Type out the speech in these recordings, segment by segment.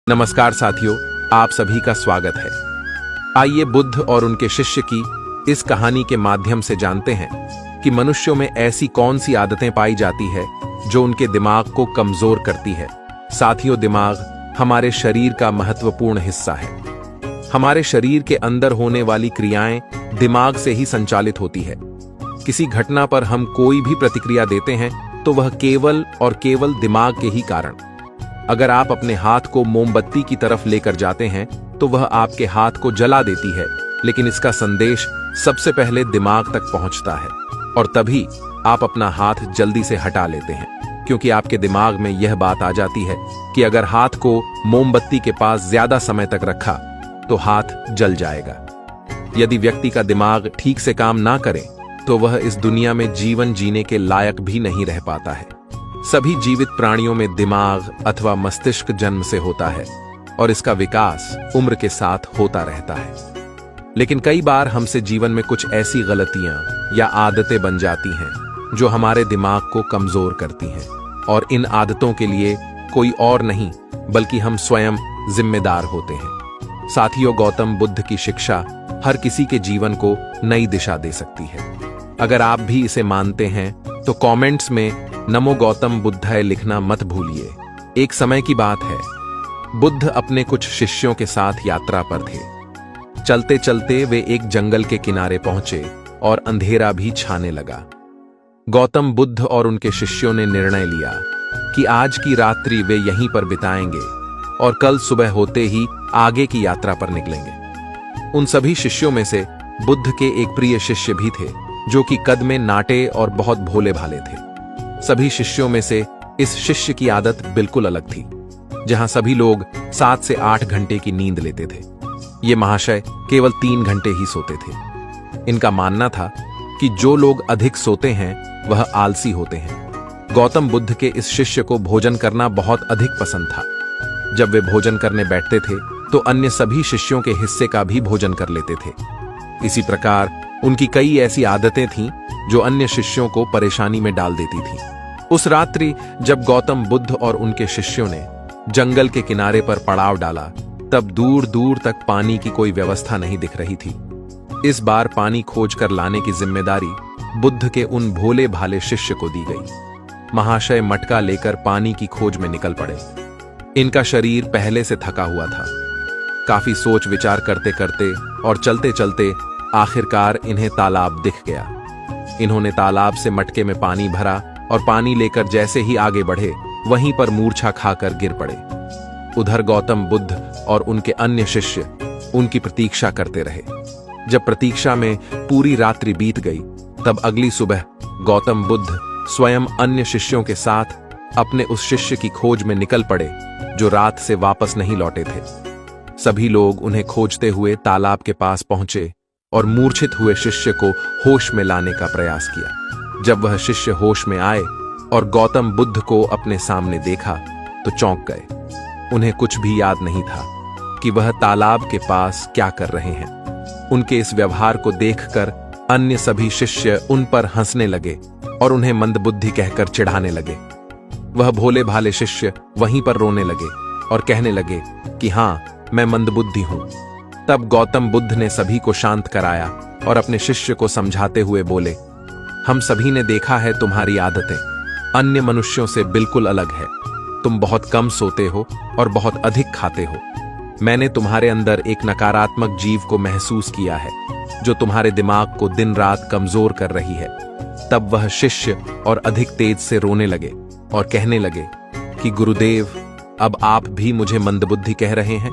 नमस्कार साथियों, आप सभी का स्वागत है। आइए बुद्ध और उनके शिष्य की इस कहानी के माध्यम से जानते हैं कि मनुष्यों में ऐसी कौन सी आदतें पाई जाती है जो उनके दिमाग को कमजोर करती है। साथियों, दिमाग हमारे शरीर का महत्वपूर्ण हिस्सा है। हमारे शरीर के अंदर होने वाली क्रियाएं दिमाग से ही संचालित होती है। किसी घटना पर हम कोई भी प्रतिक्रिया देते हैं तो वह केवल और केवल दिमाग के ही कारण। अगर आप अपने हाथ को मोमबत्ती की तरफ लेकर जाते हैं तो वह आपके हाथ को जला देती है, लेकिन इसका संदेश सबसे पहले दिमाग तक पहुंचता है और तभी आप अपना हाथ जल्दी से हटा लेते हैं, क्योंकि आपके दिमाग में यह बात आ जाती है कि अगर हाथ को मोमबत्ती के पास ज्यादा समय तक रखा तो हाथ जल जाएगा। यदि व्यक्ति का दिमाग ठीक से काम ना करे तो वह इस दुनिया में जीवन जीने के लायक भी नहीं रह पाता है। सभी जीवित प्राणियों में दिमाग अथवा मस्तिष्क जन्म से होता है और इसका विकास उम्र के साथ होता रहता है। लेकिन कई बार हमसे जीवन में कुछ ऐसी गलतियां या आदतें बन जाती हैं जो हमारे दिमाग को कमजोर करती हैं, और इन आदतों के लिए कोई और नहीं बल्कि हम स्वयं जिम्मेदार होते हैं। साथियों, गौतम बुद्ध की शिक्षा हर किसी के जीवन को नई दिशा दे सकती है। अगर आप भी इसे मानते हैं तो कमेंट्स में नमो गौतम बुद्धाय लिखना मत भूलिए। एक समय की बात है, बुद्ध अपने कुछ शिष्यों के साथ यात्रा पर थे। चलते चलते वे एक जंगल के किनारे पहुंचे और अंधेरा भी छाने लगा। गौतम बुद्ध और उनके शिष्यों ने निर्णय लिया कि आज की रात्रि वे यहीं पर बिताएंगे और कल सुबह होते ही आगे की यात्रा पर निकलेंगे। उन सभी शिष्यों में से बुद्ध के एक प्रिय शिष्य भी थे जो कि कद में नाटे और बहुत भोले भाले थे। सभी शिष्यों में से इस शिष्य की आदत बिल्कुल अलग थी। जहां सभी लोग 7 से 8 घंटे की नींद लेते थे, ये महाशय केवल 3 घंटे ही सोते थे। इनका मानना था कि जो लोग अधिक सोते हैं वह आलसी होते हैं। गौतम बुद्ध के इस शिष्य को भोजन करना बहुत अधिक पसंद था। जब वे भोजन करने बैठते थे तो अन्य सभी शिष्यों के हिस्से का भी भोजन कर लेते थे। इसी प्रकार उनकी कई ऐसी आदतें थीं जो अन्य शिष्यों को परेशानी में डाल देती थीं। उस रात्रि जब गौतम बुद्ध और उनके शिष्यों ने जंगल के किनारे पर पड़ाव डाला, तब दूर दूर तक पानी की कोई व्यवस्था नहीं दिख रही थी। इस बार पानी खोजकर लाने की जिम्मेदारी बुद्ध के उन भोले भाले शिष्य को दी गई। महाशय मटका लेकर पानी की खोज में निकल पड़े। इनका शरीर पहले से थका हुआ था। काफी सोच विचार करते करते और चलते चलते आखिरकार इन्हें तालाब दिख गया। इन्होंने तालाब से मटके में पानी भरा और पानी लेकर जैसे ही आगे बढ़े वहीं पर मूर्छा खाकर गिर पड़े। उधर गौतम बुद्ध और उनके अन्य शिष्य उनकी प्रतीक्षा करते रहे। जब प्रतीक्षा में पूरी रात्रि बीत गई, तब अगली सुबह गौतम बुद्ध स्वयं अन्य शिष्यों के साथ अपने उस शिष्य की खोज में निकल पड़े जो रात से वापस नहीं लौटे थे। सभी लोग उन्हें खोजते हुए तालाब के पास पहुंचे और मूर्छित हुए शिष्य को होश में लाने का प्रयास किया। जब वह शिष्य होश में आए और गौतम बुद्ध को अपने सामने देखा तो चौंक गए। उन्हें कुछ भी याद नहीं था कि वह तालाब के पास क्या कर रहे हैं। उनके इस व्यवहार को देखकर अन्य सभी शिष्य उन पर हंसने लगे और उन्हें मंदबुद्धि कहकर चिढ़ाने लगे। वह भोले भाले शिष्य वहीं पर रोने लगे और कहने लगे कि हाँ, मैं मंदबुद्धि हूं। तब गौतम बुद्ध ने सभी को शांत कराया और अपने शिष्य को समझाते हुए बोले, हम सभी ने देखा है तुम्हारी आदतें अन्य मनुष्यों से बिल्कुल अलग है। तुम बहुत कम सोते हो और बहुत अधिक खाते हो। मैंने तुम्हारे अंदर एक नकारात्मक जीव को महसूस किया है जो तुम्हारे दिमाग को दिन रात कमजोर कर रही है। तब वह शिष्य और अधिक तेज से रोने लगे और कहने लगे कि गुरुदेव, अब आप भी मुझे मंदबुद्धि कह रहे हैं।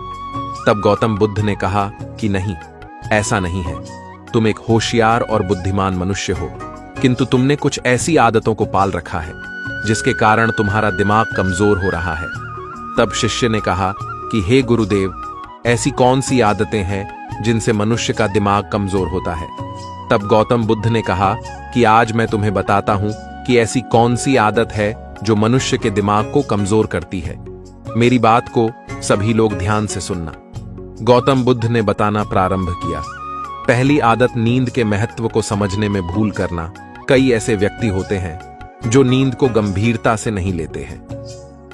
तब गौतम बुद्ध ने कहा कि नहीं, ऐसा नहीं है। तुम एक होशियार और बुद्धिमान मनुष्य हो, किंतु तुमने कुछ ऐसी आदतों को पाल रखा है जिसके कारण तुम्हारा दिमाग कमजोर हो रहा है। तब शिष्य ने कहा कि हे गुरुदेव, ऐसी कौन सी आदतें हैं जिनसे मनुष्य का दिमाग कमजोर होता है। तब गौतम बुद्ध ने कहा कि आज मैं तुम्हें बताता हूं कि ऐसी कौन सी आदत है जो मनुष्य के दिमाग को कमजोर करती है। मेरी बात को सभी लोग ध्यान से सुनना। गौतम बुद्ध ने बताना प्रारंभ किया। पहली आदत नींद के महत्व को समझने में भूल करना। कई ऐसे व्यक्ति होते हैं जो नींद को गंभीरता से नहीं लेते हैं।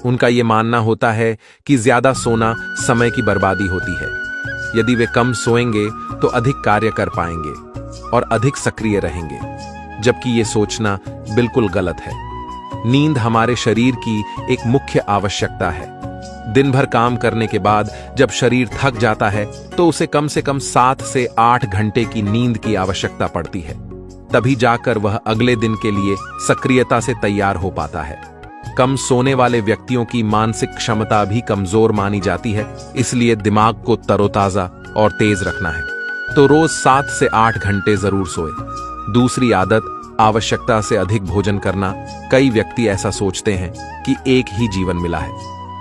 उनका ये मानना होता है कि ज्यादा सोना समय की बर्बादी होती है। यदि वे कम सोएंगे तो अधिक कार्य कर पाएंगे और अधिक सक्रिय रहेंगे, जबकि ये सोचना बिल्कुल गलत है। नींद हमारे शरीर की एक मुख्य आवश्यकता है। दिन भर काम करने के बाद जब शरीर थक जाता है तो उसे कम से कम 7 से 8 घंटे की नींद की आवश्यकता पड़ती है। तभी जाकर वह अगले दिन के लिए सक्रियता से तैयार हो पाता है। कम सोने वाले व्यक्तियों की मानसिक क्षमता भी कमजोर मानी जाती है, इसलिए दिमाग को तरोताजा और तेज रखना है तो रोज 7 से 8 घंटे जरूर सोए। दूसरी आदत, आवश्यकता से अधिक भोजन करना। कई व्यक्ति ऐसा सोचते हैं कि एक ही जीवन मिला है,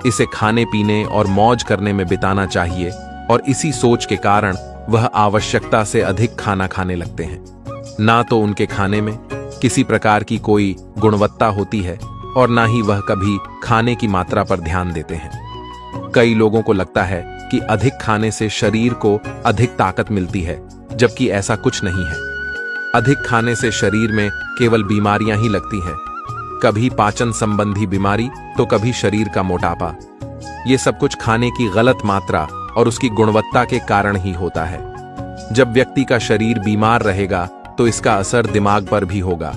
इसे खाने पीने और मौज करने में बिताना चाहिए, और इसी सोच के कारण वह आवश्यकता से अधिक खाना खाने लगते हैं। ना तो उनके खाने में किसी प्रकार की कोई गुणवत्ता होती है और ना ही वह कभी खाने की मात्रा पर ध्यान देते हैं। कई लोगों को लगता है कि अधिक खाने से शरीर को अधिक ताकत मिलती है, जबकि ऐसा कुछ नहीं है। अधिक खाने से शरीर में केवल बीमारियां ही लगती हैं, कभी पाचन संबंधी बीमारी तो कभी शरीर का मोटापा। ये सब कुछ खाने की गलत मात्रा और उसकी गुणवत्ता के कारण ही होता है। जब व्यक्ति का शरीर बीमार रहेगा तो इसका असर दिमाग पर भी होगा।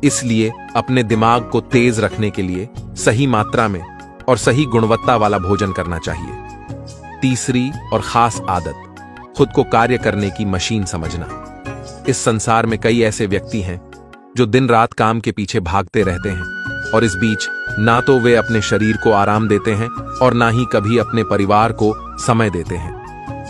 इसलिए अपने दिमाग को तेज रखने के लिए सही मात्रा में और सही गुणवत्ता वाला भोजन करना चाहिए। तीसरी और खास आदत, खुद को कार्य करने की मशीन समझना। इस संसार में कई ऐसे व्यक्ति हैं जो दिन रात काम के पीछे भागते रहते हैं और इस बीच ना तो वे अपने शरीर को आराम देते हैं और ना ही कभी अपने परिवार को समय देते हैं।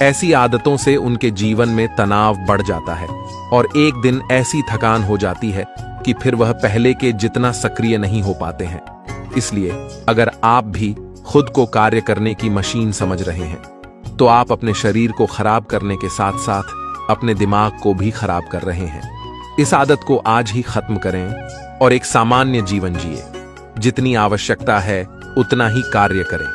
ऐसी आदतों से उनके जीवन में तनाव बढ़ जाता है और एक दिन ऐसी थकान हो जाती है कि फिर वह पहले के जितना सक्रिय नहीं हो पाते हैं। इसलिए अगर आप भी खुद को कार्य करने की मशीन समझ रहे हैं तो आप अपने शरीर को खराब करने के साथ साथ अपने दिमाग को भी खराब कर रहे हैं। इस आदत को आज ही खत्म करें और एक सामान्य जीवन जिए। जितनी आवश्यकता है उतना ही कार्य करें।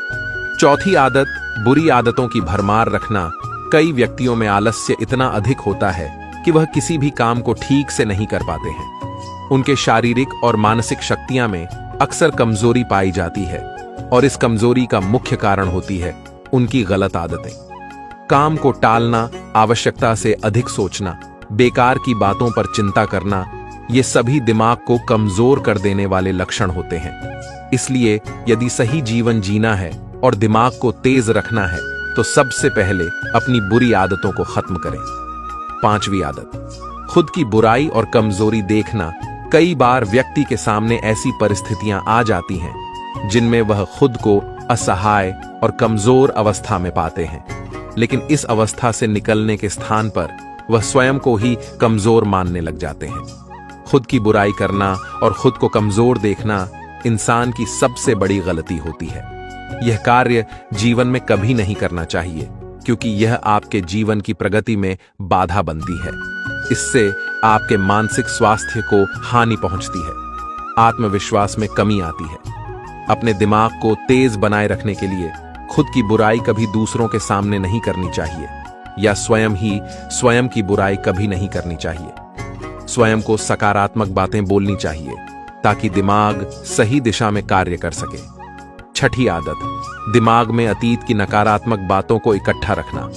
चौथी आदत, बुरी आदतों की भरमार रखना। कई व्यक्तियों में आलस्य इतना अधिक होता है कि वह किसी भी काम को ठीक से नहीं कर पाते हैं। उनके शारीरिक और मानसिक शक्तियां में अक्सर कमजोरी पाई जाती है और इस कमजोरी का मुख्य कारण होती है उनकी गलत आदतें। काम को टालना, आवश्यकता से अधिक सोचना, बेकार की बातों पर चिंता करना, ये सभी दिमाग को कमजोर कर देने वाले लक्षण होते हैं। इसलिए यदि सही जीवन जीना है और दिमाग को तेज रखना है तो सबसे पहले अपनी बुरी आदतों को खत्म करें। पांचवी आदत, खुद की बुराई और कमजोरी देखना। कई बार व्यक्ति के सामने ऐसी परिस्थितियां आ जाती हैं जिनमें वह खुद को असहाय और कमजोर अवस्था में पाते हैं, लेकिन इस अवस्था से निकलने के स्थान पर वह स्वयं को ही कमजोर मानने लग जाते हैं। खुद की बुराई करना और खुद को कमजोर देखना इंसान की सबसे बड़ी गलती होती है। यह कार्य जीवन में कभी नहीं करना चाहिए, क्योंकि यह आपके जीवन की प्रगति में बाधा बनती है। इससे आपके मानसिक स्वास्थ्य को हानि पहुंचती है, आत्मविश्वास में कमी आती है। अपने दिमाग को तेज बनाए रखने के लिए खुद की बुराई कभी दूसरों के सामने नहीं करनी चाहिए, या स्वयं ही स्वयं की बुराई कभी नहीं करनी चाहिए। स्वयं को सकारात्मक बातें बोलनी चाहिए ताकि दिमाग सही दिशा में कार्य कर सके। छठी आदत, दिमाग में अतीत की नकारात्मक बातों को इकट्ठा रखना।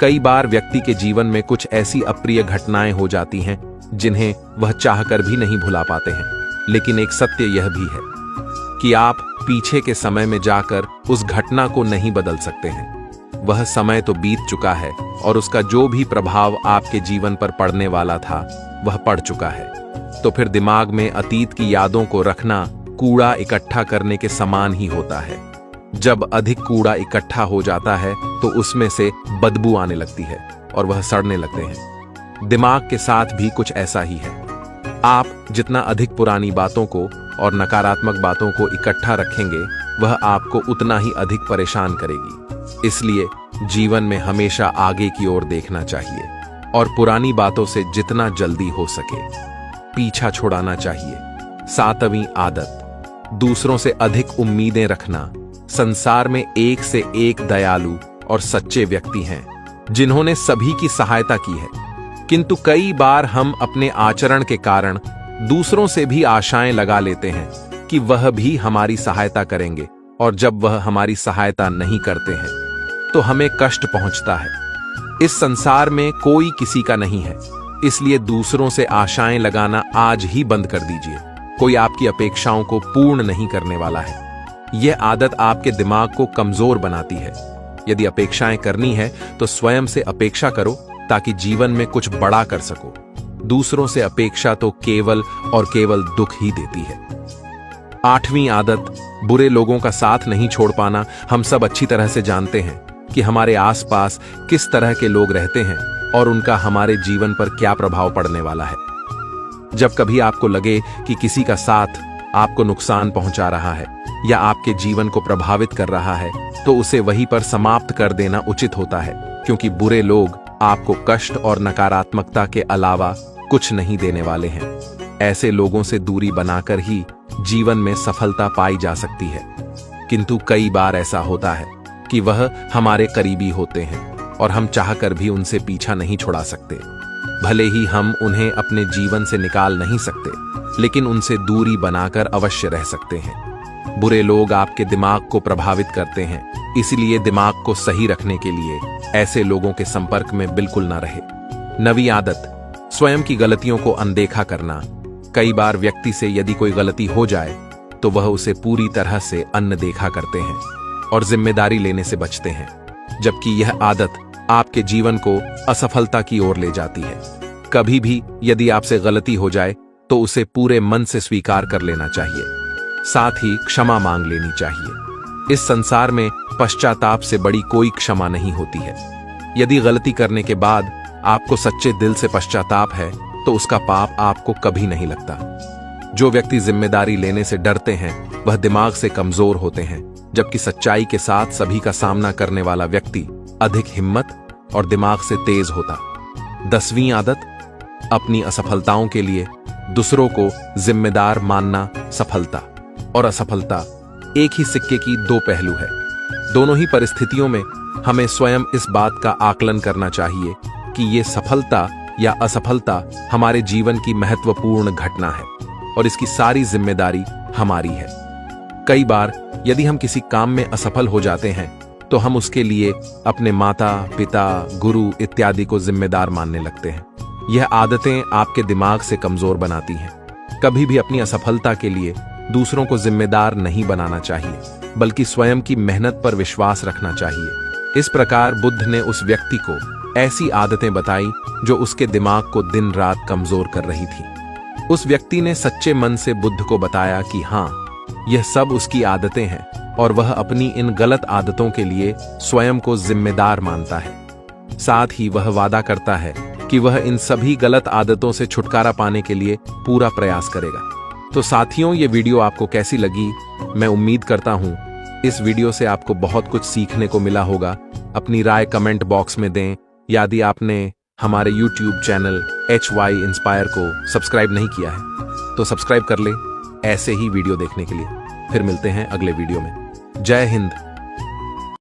कई बार व्यक्ति के जीवन में कुछ ऐसी अप्रिय घटनाएं हो जाती हैं जिन्हें वह चाहकर भी नहीं भुला पाते हैं, लेकिन एक सत्य यह भी है कि आप पीछे के समय में जाकर उस घटना को नहीं बदल सकते हैं। वह समय तो बीत चुका है और उसका जो भी प्रभाव आपके जीवन पर पड़ने वाला था वह पड़ चुका है। तो फिर दिमाग में अतीत की यादों को रखना कूड़ा इकट्ठा करने के समान ही होता है। जब अधिक कूड़ा इकट्ठा हो जाता है तो उसमें से बदबू आने लगती है और वह सड़ने लगते हैं। दिमाग के साथ भी कुछ ऐसा ही है। आप जितना अधिक पुरानी बातों को और नकारात्मक बातों को इकट्ठा रखेंगे वह आपको उतना ही अधिक परेशान करेगी। इसलिए जीवन में हमेशा आगे की ओर देखना चाहिए और पुरानी बातों से जितना जल्दी हो सके पीछा छुड़ाना चाहिए। सातवीं आदत, दूसरों से अधिक उम्मीदें रखना। संसार में एक से एक दयालु और सच्चे व्यक्ति हैं जिन्होंने सभी की सहायता की है, किंतु कई बार हम अपने आचरण के कारण दूसरों से भी आशाएं लगा लेते हैं कि वह भी हमारी सहायता करेंगे और जब वह हमारी सहायता नहीं करते हैं तो हमें कष्ट पहुंचता है। इस संसार में कोई किसी का नहीं है, इसलिए दूसरों से आशाएं लगाना आज ही बंद कर दीजिए। कोई आपकी अपेक्षाओं को पूर्ण नहीं करने वाला है। यह आदत आपके दिमाग को कमजोर बनाती है। यदि अपेक्षाएं करनी है तो स्वयं से अपेक्षा करो ताकि जीवन में कुछ बड़ा कर सको। दूसरों से अपेक्षा तो केवल और केवल दुख ही देती है। 8वीं आदत, बुरे लोगों का साथ नहीं छोड़ पाना। हम सब अच्छी तरह से जानते हैं कि हमारे आसपास किस तरह के लोग रहते हैं और उनका हमारे जीवन पर क्या प्रभाव पड़ने वाला है। जब कभी आपको लगे कि किसी का साथ आपको नुकसान पहुंचा रहा है या आपके जीवन को प्रभावित कर रहा है, तो उसे वहीं पर समाप्त कर देना उचित होता है, क्योंकि बुरे लोग आपको कष्ट और नकारात्मकता के अलावा कुछ नहीं देने वाले हैं। ऐसे लोगों से दूरी बनाकर ही जीवन में सफलता पाई जा सकती है। किंतु कई बार ऐसा होता है कि वह हमारे करीबी होते हैं और हम चाहकर भी उनसे पीछा नहीं छुड़ा सकते। भले ही हम उन्हें अपने जीवन से निकाल नहीं सकते, लेकिन उनसे दूरी बनाकर अवश्य रह सकते हैं। बुरे लोग आपके दिमाग को प्रभावित करते हैं, इसलिए दिमाग को सही रखने के लिए ऐसे लोगों के संपर्क में बिल्कुल ना रहे। 9वीं आदत, स्वयं की गलतियों को अनदेखा करना। कई बार व्यक्ति से यदि कोई गलती हो जाए तो वह उसे पूरी तरह से अनदेखा करते हैं और जिम्मेदारी लेने से बचते हैं, जबकि यह आदत आपके जीवन को असफलता की ओर ले जाती है। कभी भी यदि आपसे गलती हो जाए तो उसे पूरे मन से स्वीकार कर लेना चाहिए, साथ ही क्षमा मांग लेनी चाहिए। इस संसार में पश्चाताप से बड़ी कोई क्षमा नहीं होती है। यदि गलती करने के बाद आपको सच्चे दिल से पश्चाताप है तो उसका पाप आपको कभी नहीं लगता। जो व्यक्ति जिम्मेदारी लेने से डरते हैं वह दिमाग से कमजोर होते हैं, जबकि सच्चाई के साथ सभी का सामना करने वाला व्यक्ति अधिक हिम्मत और दिमाग से तेज होता। 10वीं आदत, अपनी असफलताओं के लिए दूसरों को जिम्मेदार मानना। सफलता और असफलता एक ही सिक्के की 2 पहलू है। दोनों ही परिस्थितियों में हमें स्वयं इस बात का आकलन करना चाहिए कि ये सफलता या असफलता हमारे जीवन की महत्वपूर्ण घटना है और इसकी सारी जिम्मेदारी हमारी है। कई बार यदि हम किसी काम में असफल हो जाते हैं तो हम उसके लिए अपने माता पिता, गुरु इत्यादि को जिम्मेदार मानने लगते हैं। यह आदतें आपके दिमाग से कमजोर बनाती हैं। कभी भी अपनी असफलता के लिए दूसरों को जिम्मेदार नहीं बनाना चाहिए, बल्कि स्वयं की मेहनत पर विश्वास रखना चाहिए। इस प्रकार बुद्ध ने उस व्यक्ति को ऐसी आदतें बताई जो उसके दिमाग को दिन रात कमजोर कर रही थी। उस व्यक्ति ने सच्चे मन से बुद्ध को बताया कि हाँ, यह सब उसकी आदतें हैं और वह अपनी इन गलत आदतों के लिए स्वयं को जिम्मेदार मानता है। साथ ही वह वादा करता है कि वह इन सभी गलत आदतों से छुटकारा पाने के लिए पूरा प्रयास करेगा। तो साथियों, ये वीडियो आपको कैसी लगी? मैं उम्मीद करता हूं इस वीडियो से आपको बहुत कुछ सीखने को मिला होगा। अपनी राय कमेंट बॉक्स में दें। यदि आपने हमारे YouTube चैनल HY इंस्पायर को सब्सक्राइब नहीं किया है तो सब्सक्राइब कर ले ऐसे ही वीडियो देखने के लिए। फिर मिलते हैं अगले वीडियो में। जय हिंद।